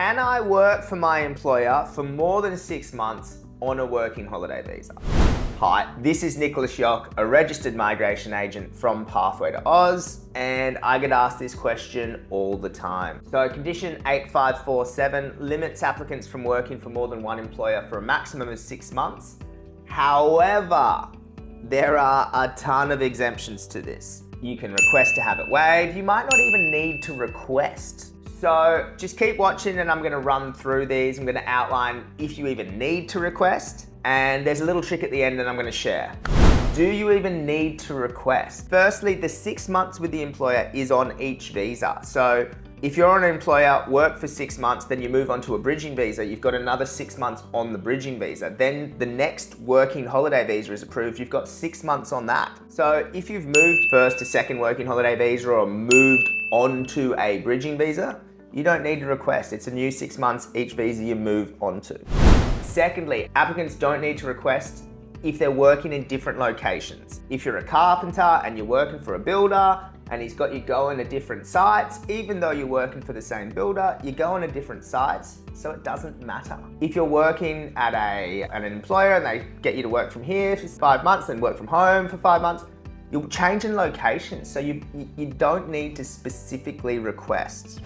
Can I work for my employer for more than 6 months on a working holiday visa? Hi, this is Nicholas Yock, a registered migration agent from Pathway to Oz, and I get asked this question all the time. So condition 8547 limits applicants from working for more than one employer for a maximum of 6 months. However, there are a ton of exemptions to this. You can request to have it waived. You might not even need to request. So just keep watching and I'm gonna run through these. I'm gonna outline if you even need to request. And there's a little trick at the end that I'm gonna share. Do you even need to request? Firstly, the 6 months with the employer is on each visa. So if you're an employer, work for 6 months, then you move on to a bridging visa, you've got another 6 months on the bridging visa. Then the next working holiday visa is approved, you've got 6 months on that. So if you've moved first to second working holiday visa or moved onto a bridging visa, you don't need to request. It's a new 6 months each visa you move onto. Secondly, applicants don't need to request if they're working in different locations. If you're a carpenter and you're working for a builder and he's got you going to different sites, even though you're working for the same builder, you're going to different sites, so it doesn't matter. If you're working at an employer and they get you to work from here for 5 months, then work from home for 5 months, you're changing locations, so you don't need to specifically request.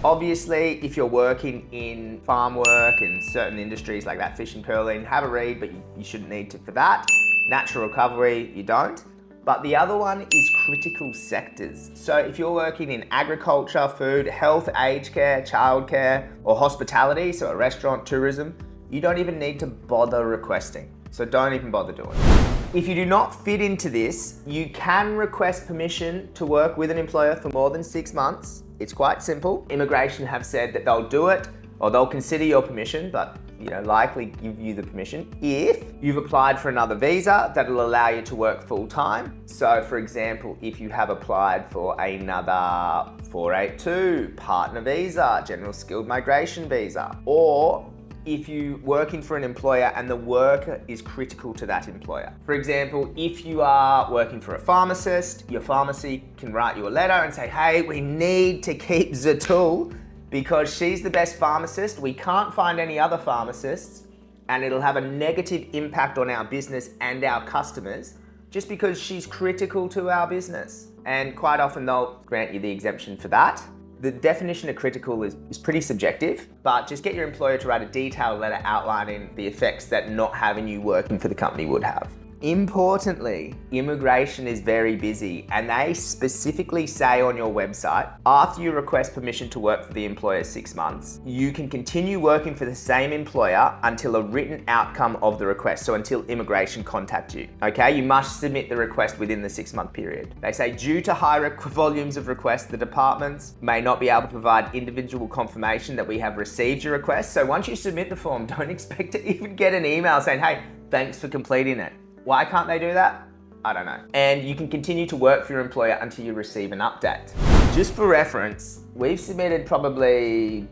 Obviously, if you're working in farm work and certain industries like that, fishing, curling, have a read, but you shouldn't need to for that. Natural recovery, you don't. But the other one is critical sectors. So if you're working in agriculture, food, health, aged care, childcare, or hospitality, so a restaurant, tourism, you don't even need to bother requesting. So don't even bother doing it. If you do not fit into this, you can request permission to work with an employer for more than 6 months. It's quite simple. Immigration have said that they'll do it or they'll consider your permission, but likely give you the permission if you've applied for another visa that'll allow you to work full time. So for example, if you have applied for another 482 partner visa, general skilled migration visa, or if you're working for an employer and the work is critical to that employer. For example, if you are working for a pharmacist, your pharmacy can write you a letter and say, hey, we need to keep Zatul because she's the best pharmacist. We can't find any other pharmacists and it'll have a negative impact on our business and our customers just because she's critical to our business. And quite often they'll grant you the exemption for that. The definition of critical is pretty subjective, but just get your employer to write a detailed letter outlining the effects that not having you working for the company would have. Importantly, immigration is very busy and they specifically say on your website, after you request permission to work for the employer 6 months, you can continue working for the same employer until a written outcome of the request, so until immigration contact you, okay? You must submit the request within the 6-month period. They say due to high volumes of requests, the departments may not be able to provide individual confirmation that we have received your request. So once you submit the form, don't expect to even get an email saying, hey, thanks for completing it. Why can't they do that? I don't know. And you can continue to work for your employer until you receive an update. Just for reference, we've submitted probably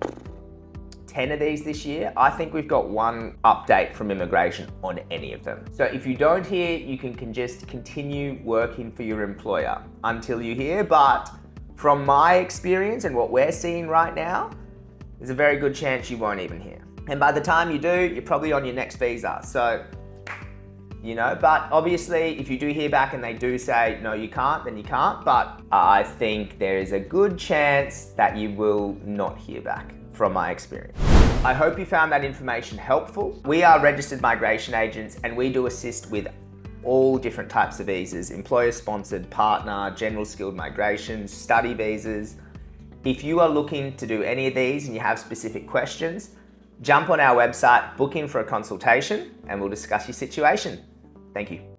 10 of these this year. I think we've got 1 update from immigration on any of them. So if you don't hear, you can just continue working for your employer until you hear. But from my experience and what we're seeing right now, there's a very good chance you won't even hear. And by the time you do, you're probably on your next visa. So, but obviously if you do hear back and they do say, no, you can't, then you can't. But I think there is a good chance that you will not hear back from my experience. I hope you found that information helpful. We are registered migration agents and we do assist with all different types of visas, employer-sponsored, partner, general skilled migration, study visas. If you are looking to do any of these and you have specific questions, jump on our website, book in for a consultation, and we'll discuss your situation. Thank you.